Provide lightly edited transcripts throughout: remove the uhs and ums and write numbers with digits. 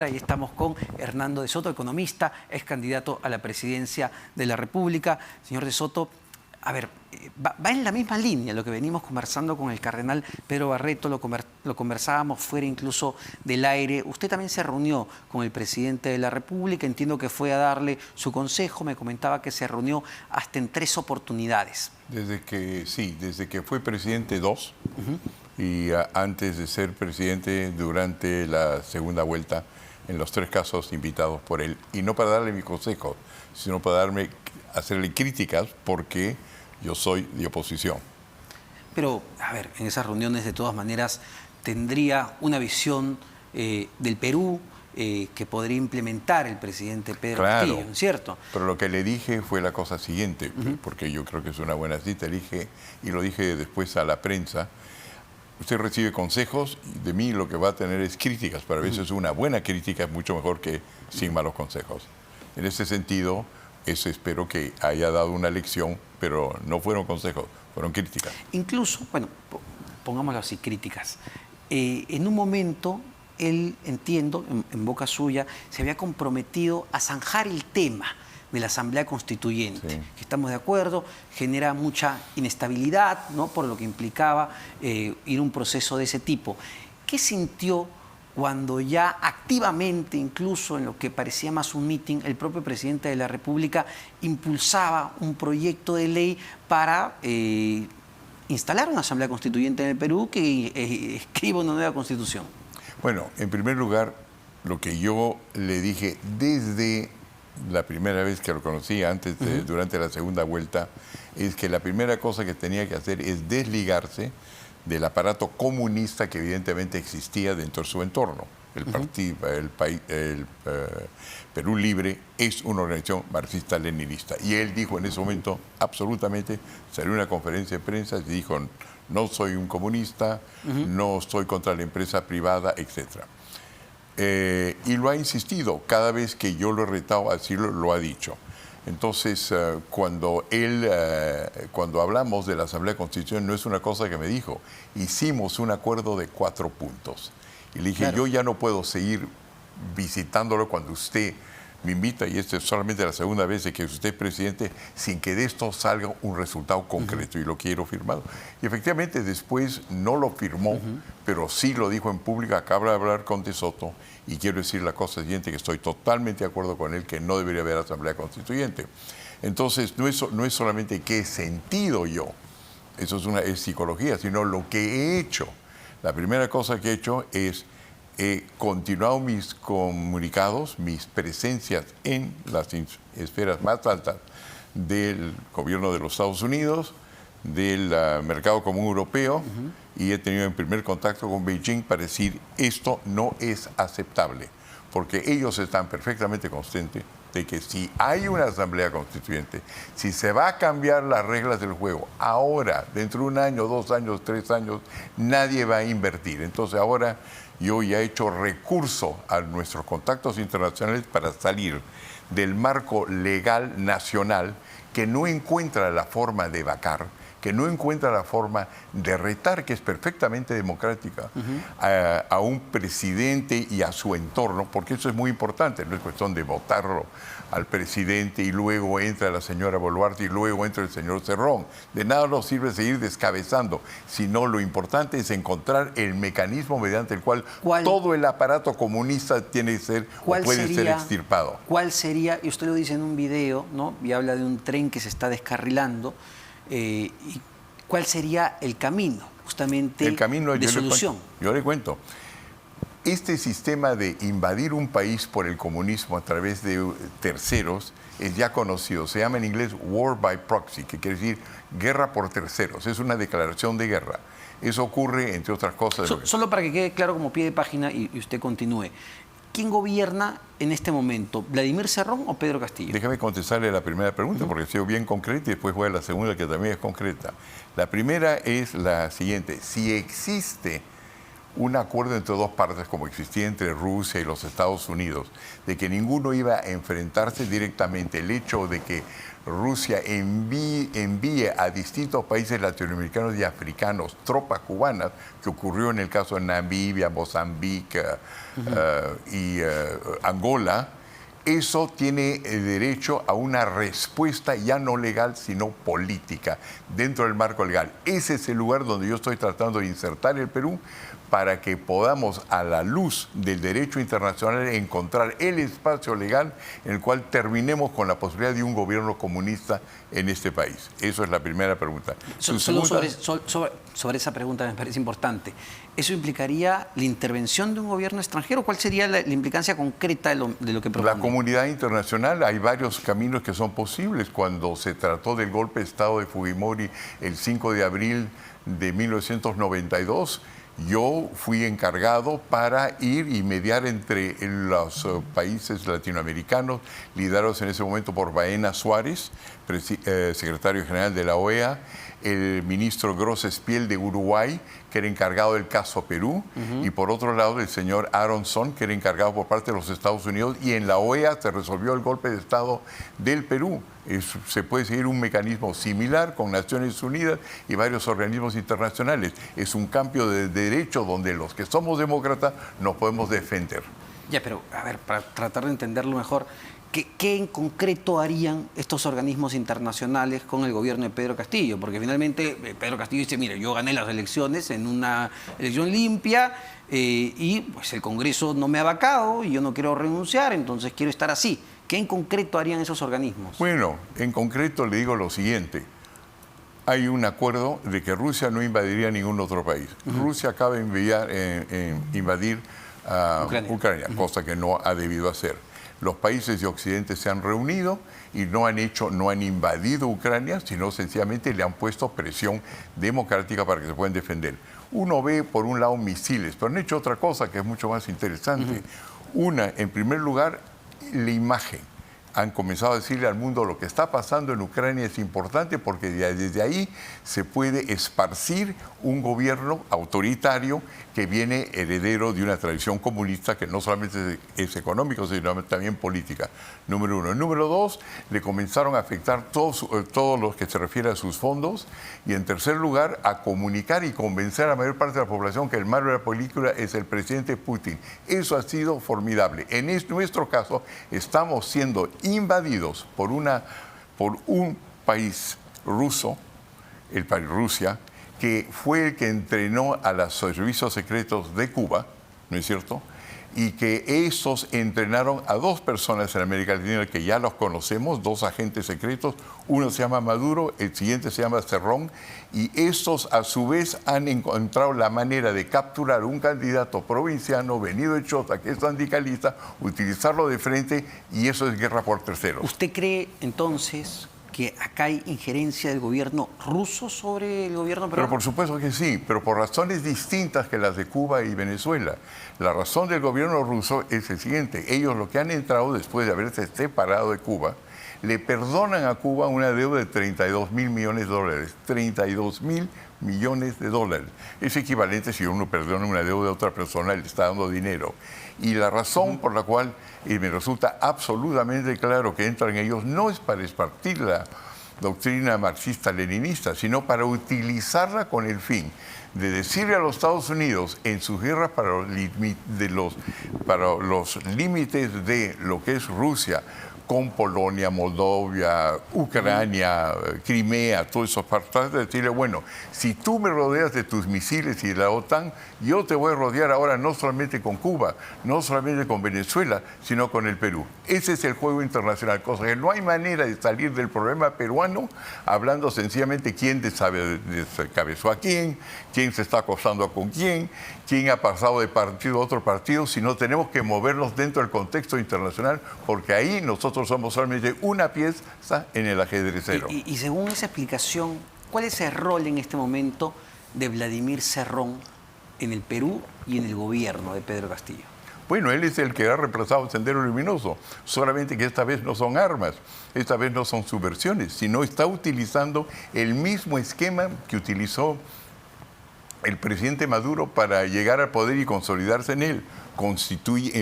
Ahí estamos con Hernando de Soto, economista, ex candidato a la presidencia de la República. Señor de Soto, a ver, va en la misma línea lo que venimos conversando con el cardenal Pedro Barreto, lo conversábamos fuera incluso del aire. Usted también se reunió con el presidente de la República, entiendo que fue a darle su consejo, me comentaba que se reunió hasta en 3 oportunidades. Desde que fue presidente 2 y antes de ser presidente durante la segunda vuelta, en los 3 casos invitados por él, y no para darle mi consejo, sino para hacerle críticas porque yo soy de oposición. Pero, a ver, en esas reuniones de todas maneras tendría una visión del Perú que podría implementar el presidente Pedro Castillo, ¿cierto? Pero lo que le dije fue la cosa siguiente, porque yo creo que es una buena cita, le dije, y lo dije después a la prensa: usted recibe consejos y de mí lo que va a tener es críticas, pero a veces una buena crítica es mucho mejor que sin malos consejos. En ese sentido, espero que haya dado una lección, pero no fueron consejos, fueron críticas. Incluso, bueno, pongámoslo así, críticas. En un momento, él, entiendo, en boca suya, se había comprometido a zanjar el tema de la Asamblea Constituyente, sí, que estamos de acuerdo, genera mucha inestabilidad, ¿no?, por lo que implicaba ir a un proceso de ese tipo. ¿Qué sintió cuando ya activamente, incluso en lo que parecía más un mitin, el propio presidente de la República impulsaba un proyecto de ley para instalar una Asamblea Constituyente en el Perú que escriba una nueva Constitución? Bueno, en primer lugar, lo que yo le dije desde la primera vez que lo conocí, durante la segunda vuelta, es que la primera cosa que tenía que hacer es desligarse del aparato comunista que evidentemente existía dentro de su entorno. El Perú Libre es una organización marxista-leninista. Y él dijo en ese momento, absolutamente, salió una conferencia de prensa y dijo: no soy un comunista, no estoy contra la empresa privada, etc. Y lo ha insistido, cada vez que yo lo he retado a decirlo, lo ha dicho. Entonces, cuando hablamos de la Asamblea Constitucional, no es una cosa que me dijo, hicimos un acuerdo de 4 puntos. Y le dije, claro, yo ya no puedo seguir visitándolo cuando usted me invita, y esta es solamente la segunda vez de que usted es presidente, sin que de esto salga un resultado concreto, y lo quiero firmado. Y efectivamente después no lo firmó, pero sí lo dijo en público. Acaba de hablar con De Soto, y quiero decir la cosa siguiente, que estoy totalmente de acuerdo con él, que no debería haber Asamblea Constituyente. Entonces, no es solamente qué he sentido yo, eso es psicología, sino lo que he hecho. La primera cosa que he hecho es he continuado mis comunicados, mis presencias en las esferas más altas del gobierno de los Estados Unidos, del mercado común europeo, y he tenido el primer contacto con Beijing para decir: esto no es aceptable, porque ellos están perfectamente conscientes de que si hay una Asamblea Constituyente, si se va a cambiar las reglas del juego ahora, dentro de 1 año, 2 años, 3 años, nadie va a invertir. Entonces ahora yo ya he hecho recurso a nuestros contactos internacionales para salir del marco legal nacional, que no encuentra la forma de vacar, que no encuentra la forma de retar, que es perfectamente democrática, a un presidente y a su entorno, porque eso es muy importante. No es cuestión de votarlo al presidente y luego entra la señora Boluarte y luego entra el señor Cerrón. De nada nos sirve seguir descabezando, sino lo importante es encontrar el mecanismo mediante el cual todo el aparato comunista tiene que ser o puede ser extirpado. ¿Cuál sería, y usted lo dice en un video, ¿no?, y habla de un tren que se está descarrilando, y cuál sería el camino justamente de solución? Yo le cuento. Este sistema de invadir un país por el comunismo a través de terceros es ya conocido. Se llama en inglés war by proxy, que quiere decir guerra por terceros. Es una declaración de guerra. Eso ocurre, entre otras cosas... Solo para que quede claro como pie de página y usted continúe. ¿Quién gobierna en este momento? ¿Vladimir Cerrón o Pedro Castillo? Déjame contestarle la primera pregunta, porque ha sido bien concreta, y después voy a la segunda, que también es concreta. La primera es la siguiente: si existe un acuerdo entre dos partes, como existía entre Rusia y los Estados Unidos, de que ninguno iba a enfrentarse directamente. El hecho de que Rusia envíe a distintos países latinoamericanos y africanos tropas cubanas, que ocurrió en el caso de Namibia, Mozambique y Angola, eso tiene derecho a una respuesta ya no legal, sino política, dentro del marco legal. Ese es el lugar donde yo estoy tratando de insertar el Perú para que podamos, a la luz del derecho internacional, encontrar el espacio legal en el cual terminemos con la posibilidad de un gobierno comunista en este país. Eso es la primera pregunta. Solo sobre esa pregunta me parece importante. ¿Eso implicaría la intervención de un gobierno extranjero? ¿Cuál sería la implicancia concreta de lo que propone? La comunidad internacional, hay varios caminos que son posibles. Cuando se trató del golpe de Estado de Fujimori el 5 de abril de 1992, yo fui encargado para ir y mediar entre los países latinoamericanos, liderados en ese momento por Baena Suárez, secretario general de la OEA, el ministro Grossespiel de Uruguay, que era encargado del caso Perú, y por otro lado el señor Aronson, que era encargado por parte de los Estados Unidos, y en la OEA se resolvió el golpe de Estado del Perú. Se puede seguir un mecanismo similar con Naciones Unidas y varios organismos internacionales. Es un cambio de derecho donde los que somos demócratas nos podemos defender. Ya, pero a ver, para tratar de entenderlo mejor, ¿qué en concreto harían estos organismos internacionales con el gobierno de Pedro Castillo? Porque finalmente Pedro Castillo dice, mire, yo gané las elecciones en una elección limpia y pues el Congreso no me ha vacado y yo no quiero renunciar, entonces quiero estar así. ¿Qué en concreto harían esos organismos? Bueno, en concreto le digo lo siguiente. Hay un acuerdo de que Rusia no invadiría ningún otro país. Rusia acaba de invadir Ucrania, cosa que no ha debido hacer. Los países de Occidente se han reunido y no han invadido Ucrania, sino sencillamente le han puesto presión democrática para que se puedan defender. Uno ve, por un lado, misiles, pero han hecho otra cosa que es mucho más interesante. Una, en primer lugar, la imagen. Han comenzado a decirle al mundo lo que está pasando en Ucrania es importante porque desde ahí se puede esparcir un gobierno autoritario que viene heredero de una tradición comunista que no solamente es económico, sino también política. Número uno. Número dos, le comenzaron a afectar todo lo que se refiere a sus fondos. Y en tercer lugar, a comunicar y convencer a la mayor parte de la población que el malo de la película es el presidente Putin. Eso ha sido formidable. En nuestro caso, estamos siendo invadidos por un país ruso, el país Rusia, que fue el que entrenó a los servicios secretos de Cuba, ¿no es cierto? Y que estos entrenaron a dos personas en América Latina que ya los conocemos, dos agentes secretos. Uno se llama Maduro, el siguiente se llama Cerrón, y estos a su vez han encontrado la manera de capturar un candidato provinciano venido de Chota, que es sindicalista, utilizarlo de frente, y eso es guerra por terceros. ¿Usted cree entonces que acá hay injerencia del gobierno ruso sobre el gobierno peruano? Pero por supuesto que sí, pero por razones distintas que las de Cuba y Venezuela. La razón del gobierno ruso es el siguiente: ellos, lo que han entrado después de haberse separado de Cuba, le perdonan a Cuba una deuda de 32 mil millones de dólares. 32 mil millones de dólares. Es equivalente si uno perdona una deuda de otra persona, le está dando dinero. Y la razón por la cual me resulta absolutamente claro que entran ellos no es para esparcir la doctrina marxista-leninista, sino para utilizarla con el fin de decirle a los Estados Unidos en sus guerras para los límites de lo que es Rusia, con Polonia, Moldavia, Ucrania, Crimea, todos esos partes, de decirle, bueno, si tú me rodeas de tus misiles y de la OTAN, yo te voy a rodear ahora no solamente con Cuba, no solamente con Venezuela, sino con el Perú. Ese es el juego internacional, cosa que no hay manera de salir del problema peruano hablando sencillamente quién descabezó a quién se está acostando con quién ha pasado de partido a otro partido, sino tenemos que movernos dentro del contexto internacional, porque ahí nosotros somos solamente una pieza en el ajedrecero. Y según esa explicación, ¿cuál es el rol en este momento de Vladimir Cerrón en el Perú y en el gobierno de Pedro Castillo? Bueno, él es el que ha reemplazado el Sendero Luminoso, solamente que esta vez no son armas, esta vez no son subversiones, sino está utilizando el mismo esquema que utilizó el presidente Maduro para llegar al poder y consolidarse en él.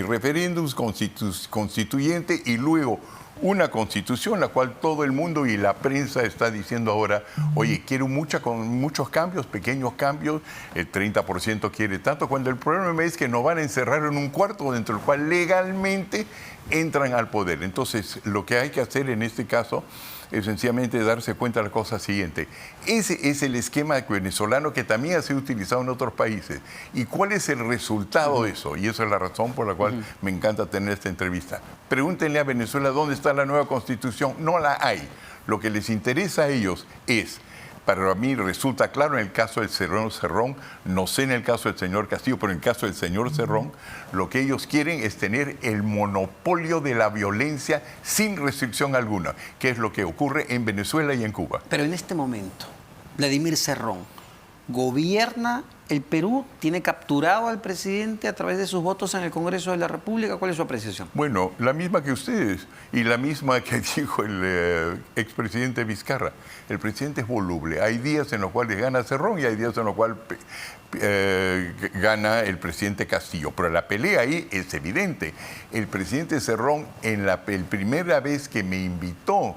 Referéndums, constituyente y luego una constitución, la cual todo el mundo y la prensa está diciendo ahora, oye, quiero muchos cambios, pequeños cambios, el 30% quiere tanto, cuando el problema es que nos van a encerrar en un cuarto dentro del cual legalmente entran al poder. Entonces, lo que hay que hacer en este caso es sencillamente darse cuenta de la cosa siguiente. Ese es el esquema venezolano que también ha sido utilizado en otros países. ¿Y cuál es el resultado de eso? Y esa es la razón por la cual me encanta tener esta entrevista. Pregúntenle a Venezuela dónde está la nueva constitución. No la hay. Lo que les interesa a ellos es, para mí resulta claro en el caso del señor Cerrón, no sé en el caso del señor Castillo, pero en el caso del señor Cerrón, lo que ellos quieren es tener el monopolio de la violencia sin restricción alguna, que es lo que ocurre en Venezuela y en Cuba. Pero en este momento, Vladimir Cerrón gobierna el Perú, tiene capturado al presidente a través de sus votos en el Congreso de la República. ¿Cuál es su apreciación? Bueno, la misma que ustedes y la misma que dijo el expresidente Vizcarra. El presidente es voluble. Hay días en los cuales gana Cerrón y hay días en los cuales gana el presidente Castillo. Pero la pelea ahí es evidente. El presidente Cerrón, en la primera vez que me invitó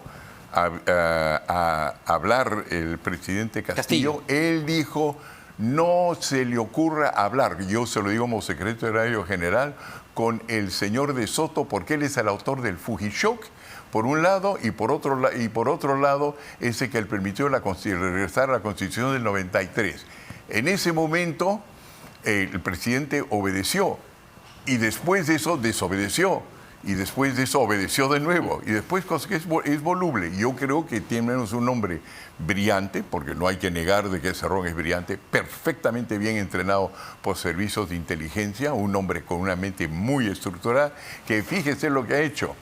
a hablar el presidente Castillo, él dijo, no se le ocurra hablar, yo se lo digo como secretario general, con el señor de Soto, porque él es el autor del Fujishock, por un lado, y por otro lado, ese que él permitió regresar a la Constitución del 93. En ese momento, el presidente obedeció, y después de eso desobedeció. Y después de eso obedeció de nuevo. Y después es voluble. Yo creo que tiene un hombre brillante, porque no hay que negar de que Cerrón es brillante, perfectamente bien entrenado por servicios de inteligencia, un hombre con una mente muy estructurada, que fíjese lo que ha hecho.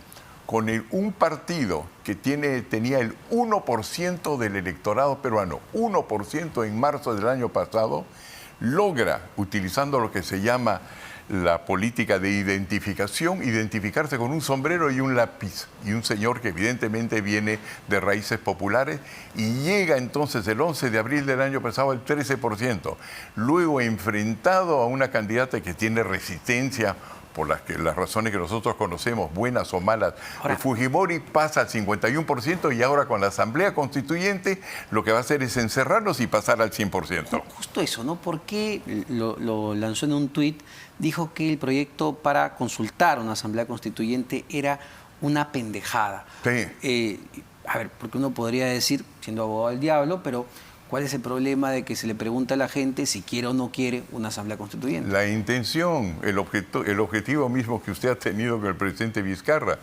Con un partido que tenía el 1% del electorado peruano, 1% en marzo del año pasado, logra, utilizando lo que se llama la política de identificación, identificarse con un sombrero y un lápiz, y un señor que evidentemente viene de raíces populares, y llega entonces el 11 de abril del año pasado al 13%. Luego, enfrentado a una candidata que tiene resistencia por las razones que nosotros conocemos, buenas o malas, Fujimori pasa al 51% y ahora con la Asamblea Constituyente lo que va a hacer es encerrarlos y pasar al 100%. Justo eso, ¿no? Porque lo lanzó en un tuit, dijo que el proyecto para consultar una Asamblea Constituyente era una pendejada. Sí. A ver, porque uno podría decir, siendo abogado del diablo, pero ¿cuál es el problema de que se le pregunta a la gente si quiere o no quiere una Asamblea Constituyente? La intención, el objetivo mismo que usted ha tenido con el presidente Vizcarra.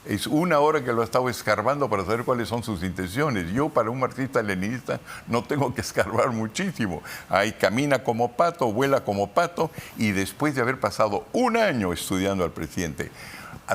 Es una hora que lo ha estado escarbando para saber cuáles son sus intenciones. Yo, para un marxista-leninista, no tengo que escarbar muchísimo. Ahí camina como pato, vuela como pato, y después de haber pasado un año estudiando al presidente,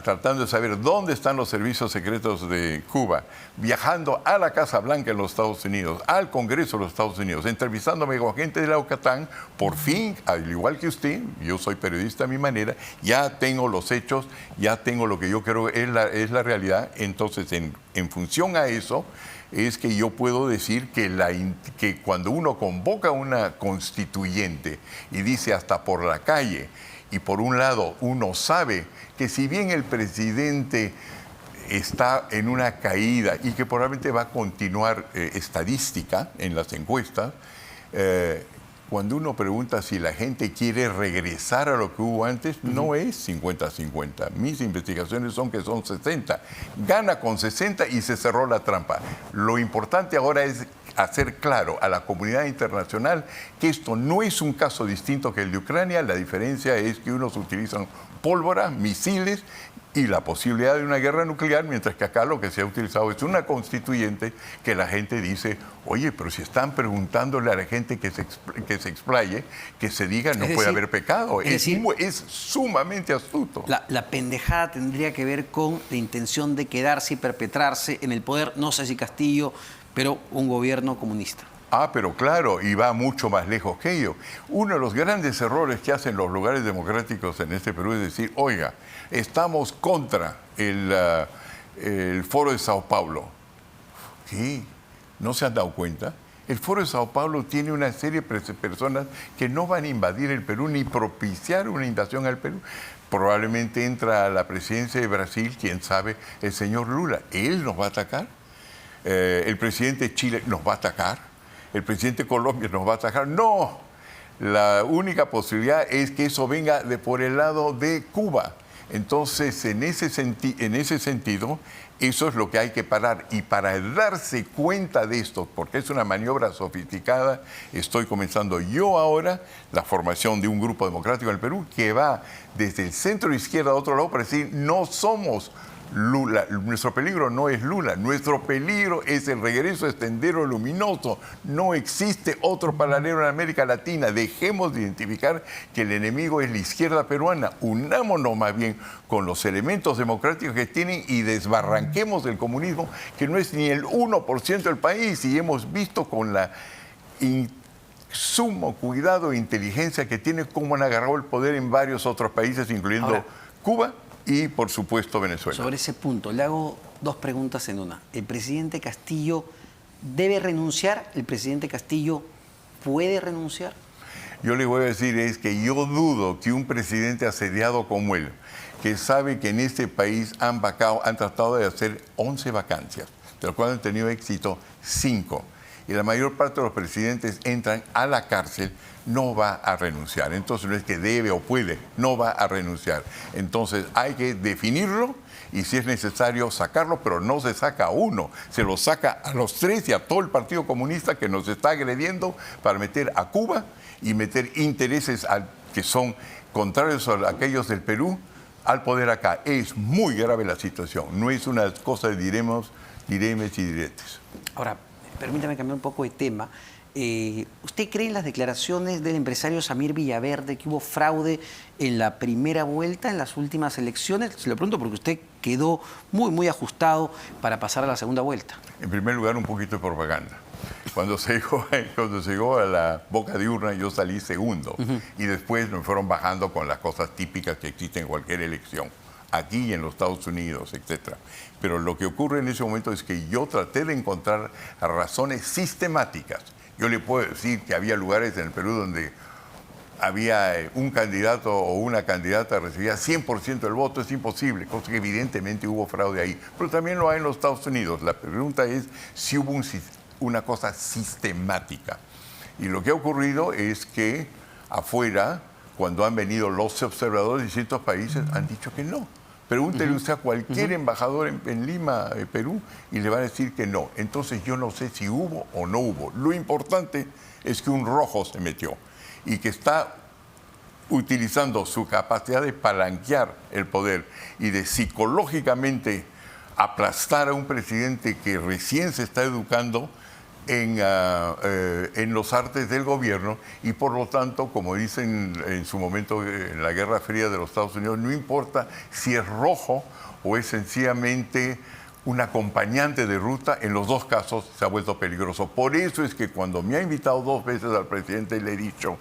tratando de saber dónde están los servicios secretos de Cuba, viajando a la Casa Blanca en los Estados Unidos, al Congreso de los Estados Unidos, entrevistándome con gente de la OCATAN, por fin, al igual que usted, yo soy periodista a mi manera, ya tengo los hechos, ya tengo lo que yo creo es la realidad. Entonces, en función a eso, es que yo puedo decir que cuando uno convoca una constituyente y dice hasta por la calle, y por un lado uno sabe que si bien el presidente está en una caída y que probablemente va a continuar estadística en las encuestas, cuando uno pregunta si la gente quiere regresar a lo que hubo antes, no es 50-50. Mis investigaciones son que son 60. Gana con 60 y se cerró la trampa. Lo importante ahora es hacer claro a la comunidad internacional que esto no es un caso distinto que el de Ucrania. La diferencia es que unos utilizan pólvora, misiles y la posibilidad de una guerra nuclear, mientras que acá lo que se ha utilizado es una constituyente que la gente dice, oye, pero si están preguntándole a la gente que se explaye, que se diga no puede haber pecado. Es sumamente astuto. La pendejada tendría que ver con la intención de quedarse y perpetrarse en el poder, no sé si Castillo, pero un gobierno comunista. Pero claro, y va mucho más lejos que ello. Uno de los grandes errores que hacen los lugares democráticos en este Perú es decir, oiga, estamos contra el Foro de Sao Paulo. ¿Qué? ¿No se han dado cuenta El Foro de Sao Paulo tiene una serie de personas que no van a invadir el Perú ni propiciar una invasión al Perú. Probablemente entra a la presidencia de Brasil, quién sabe, el señor Lula. Él nos va a atacar. El presidente de Chile nos va a atacar. El presidente de Colombia nos va a atacar. No, la única posibilidad es que eso venga por el lado de Cuba. Entonces, en ese sentido, eso es lo que hay que parar. Y para darse cuenta de esto, porque es una maniobra sofisticada, estoy comenzando yo ahora la formación de un grupo democrático en el Perú que va desde el centro izquierda a otro lado para decir, no somos Lula, nuestro peligro no es Lula, nuestro peligro es el regreso a Sendero Luminoso. No existe otro paralelo en América Latina. Dejemos de identificar que el enemigo es la izquierda peruana. Unámonos más bien con los elementos democráticos que tienen y desbarranquemos el comunismo, que no es ni el 1% del país. Y hemos visto con la sumo cuidado e inteligencia que tiene cómo han agarrado el poder en varios otros países, incluyendo Cuba y, por supuesto, Venezuela. Sobre ese punto, le hago dos preguntas en una. ¿El presidente Castillo debe renunciar? ¿El presidente Castillo puede renunciar? Yo le voy a decir es que yo dudo que un presidente asediado como él, que sabe que en este país han tratado de hacer 11 vacancias, de las cuales han tenido éxito 5, y la mayor parte de los presidentes entran a la cárcel, no va a renunciar. Entonces no es que debe o puede, no va a renunciar. Entonces hay que definirlo y si es necesario sacarlo, pero no se saca a uno, se lo saca a los 3 y a todo el Partido Comunista que nos está agrediendo para meter a Cuba y meter intereses que son contrarios a aquellos del Perú al poder acá. Es muy grave la situación, no es una cosa de diremes y diretes. Ahora, permítame cambiar un poco de tema. ¿Usted cree en las declaraciones del empresario Samir Villaverde que hubo fraude en la primera vuelta, en las últimas elecciones? Se lo pregunto porque usted quedó muy ajustado para pasar a la segunda vuelta. En primer lugar, un poquito de propaganda. Cuando se llegó a la boca de urna, yo salí segundo. Y después me fueron bajando con las cosas típicas que existen en cualquier elección, aquí y en los Estados Unidos, etc. Pero lo que ocurre en ese momento es que yo traté de encontrar razones sistemáticas. Yo le puedo decir que había lugares en el Perú donde había un candidato o una candidata que recibía 100% del voto, es imposible, cosa que evidentemente hubo fraude ahí. Pero también lo hay en los Estados Unidos. La pregunta es si hubo una cosa sistemática. Y lo que ha ocurrido es que afuera, cuando han venido los observadores de distintos países, han dicho que no. Pregúntele usted a cualquier embajador en Lima, Perú, y le va a decir que no. Entonces yo no sé si hubo o no hubo. Lo importante es que un rojo se metió y que está utilizando su capacidad de palanquear el poder y de psicológicamente aplastar a un presidente que recién se está educando en los artes del gobierno y por lo tanto, como dicen en su momento en la Guerra Fría de los Estados Unidos, no importa si es rojo o es sencillamente un acompañante de ruta, en los dos casos se ha vuelto peligroso. Por eso es que cuando me ha invitado 2 veces al presidente le he dicho,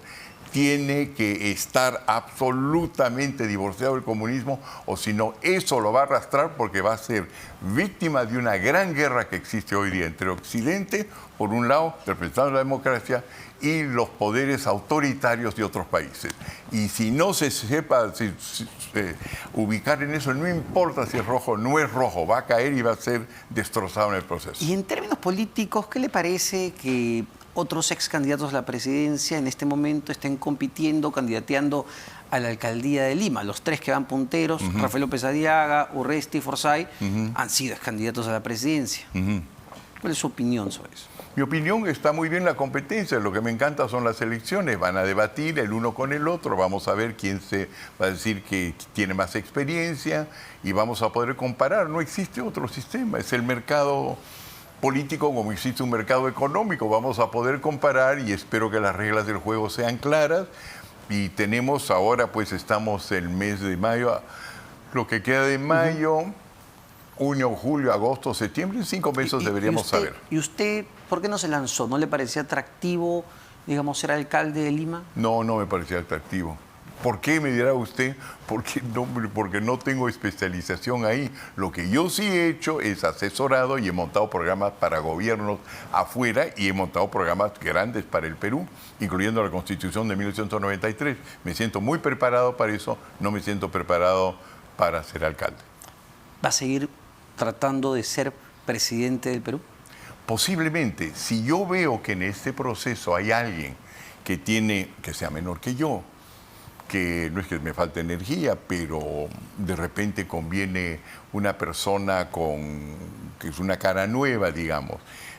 tiene que estar absolutamente divorciado del comunismo o si no, eso lo va a arrastrar porque va a ser víctima de una gran guerra que existe hoy día entre Occidente, por un lado, representando la democracia, y los poderes autoritarios de otros países. Y si no se sepa ubicar en eso, no importa si es rojo o no es rojo, va a caer y va a ser destrozado en el proceso. Y en términos políticos, ¿qué le parece que otros ex candidatos a la presidencia en este momento estén compitiendo, candidateando a la alcaldía de Lima? Los 3 que van punteros, Rafael López Aliaga, Urresti y Forsyth, han sido ex candidatos a la presidencia. ¿Cuál es su opinión sobre eso? Mi opinión, está muy bien la competencia. Lo que me encanta son las elecciones. Van a debatir el uno con el otro. Vamos a ver quién se va a decir que tiene más experiencia y vamos a poder comparar. No existe otro sistema. Es el mercado político como existe un mercado económico. Vamos a poder comparar y espero que las reglas del juego sean claras. Y tenemos ahora, pues estamos el mes de mayo, lo que queda de mayo, junio, julio, agosto, septiembre, en 5 meses deberíamos saber. ¿Y usted por qué no se lanzó? ¿No le parecía atractivo, digamos, ser alcalde de Lima? No, no me parecía atractivo. ¿Por qué, me dirá usted? Porque no tengo especialización ahí. Lo que yo sí he hecho es asesorado y he montado programas para gobiernos afuera y he montado programas grandes para el Perú, incluyendo la Constitución de 1993. Me siento muy preparado para eso, no me siento preparado para ser alcalde. ¿Va a seguir tratando de ser presidente del Perú? Posiblemente, si yo veo que en este proceso hay alguien que sea menor que yo, que no es que me falte energía, pero de repente conviene una persona que es una cara nueva, digamos.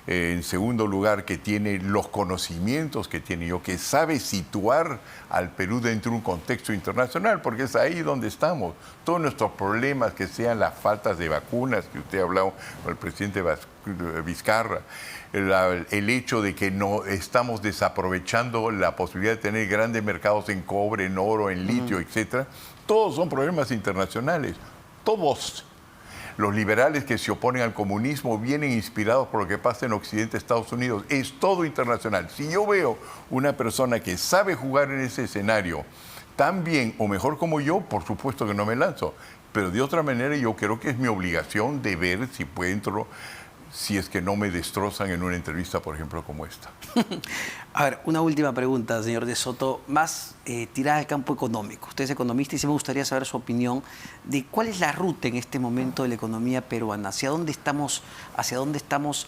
En segundo lugar, que tiene los conocimientos que tiene yo, que sabe situar al Perú dentro de un contexto internacional, porque es ahí donde estamos. Todos nuestros problemas, que sean las faltas de vacunas, que usted ha hablado con el presidente Vizcarra, el hecho de que no estamos desaprovechando la posibilidad de tener grandes mercados en cobre, en oro, en litio, etcétera, todos son problemas internacionales, todos. Los liberales que se oponen al comunismo vienen inspirados por lo que pasa en Occidente, Estados Unidos. Es todo internacional. Si yo veo una persona que sabe jugar en ese escenario tan bien o mejor como yo, por supuesto que no me lanzo. Pero de otra manera yo creo que es mi obligación de ver si entro, si es que no me destrozan en una entrevista, por ejemplo, como esta. A ver, una última pregunta, señor de Soto, más tirada al campo económico. Usted es economista y sí me gustaría saber su opinión de cuál es la ruta en este momento de la economía peruana, hacia dónde estamos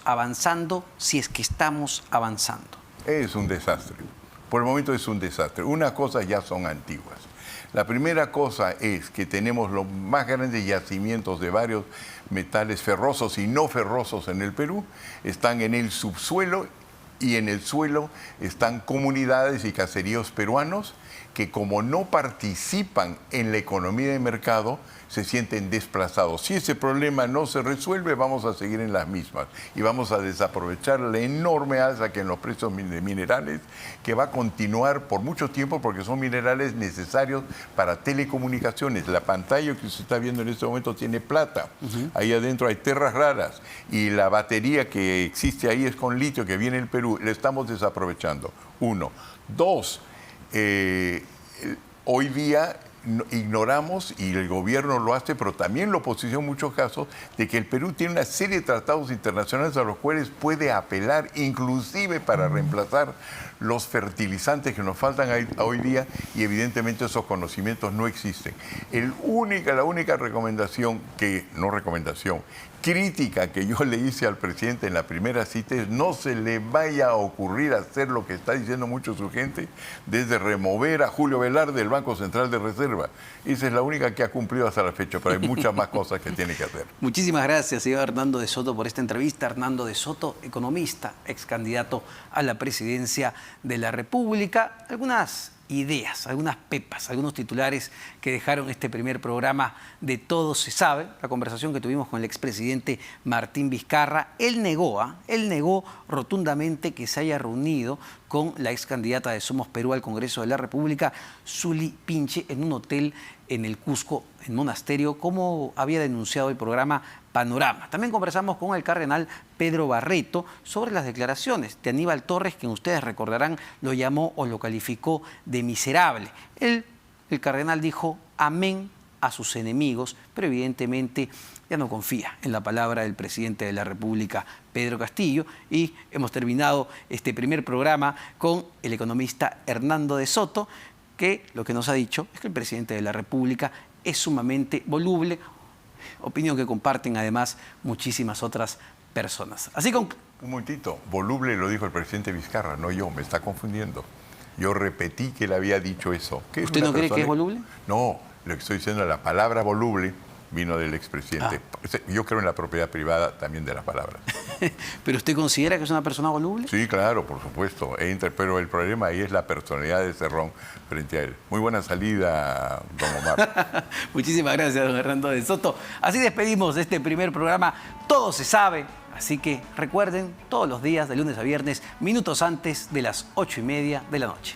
avanzando, si es que estamos avanzando. Es un desastre. Por el momento es un desastre. Unas cosas ya son antiguas. La primera cosa es que tenemos los más grandes yacimientos de varios metales ferrosos y no ferrosos en el Perú. Están en el subsuelo y en el suelo están comunidades y caseríos peruanos que, como no participan en la economía de mercado, se sienten desplazados. Si ese problema no se resuelve, vamos a seguir en las mismas y vamos a desaprovechar la enorme alza que en los precios de minerales, que va a continuar por mucho tiempo porque son minerales necesarios para telecomunicaciones. La pantalla que se está viendo en este momento tiene plata. Ahí adentro hay tierras raras y la batería que existe ahí es con litio que viene del Perú. La estamos desaprovechando. Uno. Dos, hoy día ignoramos, y el gobierno lo hace, pero también la oposición en muchos casos, de que el Perú tiene una serie de tratados internacionales a los cuales puede apelar, inclusive para reemplazar los fertilizantes que nos faltan hoy día, y evidentemente esos conocimientos no existen. La única recomendación, crítica que yo le hice al presidente en la primera cita es: no se le vaya a ocurrir hacer lo que está diciendo mucho su gente, desde remover a Julio Velarde del Banco Central de Reserva. Esa es la única que ha cumplido hasta la fecha, pero hay muchas más cosas que tiene que hacer. Muchísimas gracias, señor Hernando de Soto, por esta entrevista. Hernando de Soto, economista, ex candidato a la presidencia de la República. Algunas ideas, algunas pepas, algunos titulares que dejaron este primer programa de Todo se sabe, la conversación que tuvimos con el expresidente Martín Vizcarra. Él negó rotundamente que se haya reunido con la ex candidata de Somos Perú al Congreso de la República, Zuli Pinche, en un hotel en el Cusco, en Monasterio, como había denunciado el programa Panorama. También conversamos con el cardenal Pedro Barreto sobre las declaraciones de Aníbal Torres, que ustedes recordarán lo llamó o lo calificó de miserable. El cardenal dijo amén a sus enemigos, pero evidentemente ya no confía en la palabra del presidente de la República, Pedro Castillo, y hemos terminado este primer programa con el economista Hernando de Soto, que lo que nos ha dicho es que el presidente de la República es sumamente voluble, opinión que comparten además muchísimas otras personas. Así con... Un momentito, voluble lo dijo el presidente Vizcarra, no yo, me está confundiendo. Yo repetí que él había dicho eso. ¿Usted no cree que es voluble? No, lo que estoy diciendo, la palabra voluble vino del expresidente. Yo creo en la propiedad privada también de las palabras. ¿Pero usted considera que es una persona voluble? Sí, claro, por supuesto. Pero el problema ahí es la personalidad de Cerrón frente a él. Muy buena salida, don Omar. Muchísimas gracias, don Hernando de Soto. Así despedimos este primer programa. Todo se sabe. Así que recuerden, todos los días, de lunes a viernes, minutos antes de las 8:30 de la noche.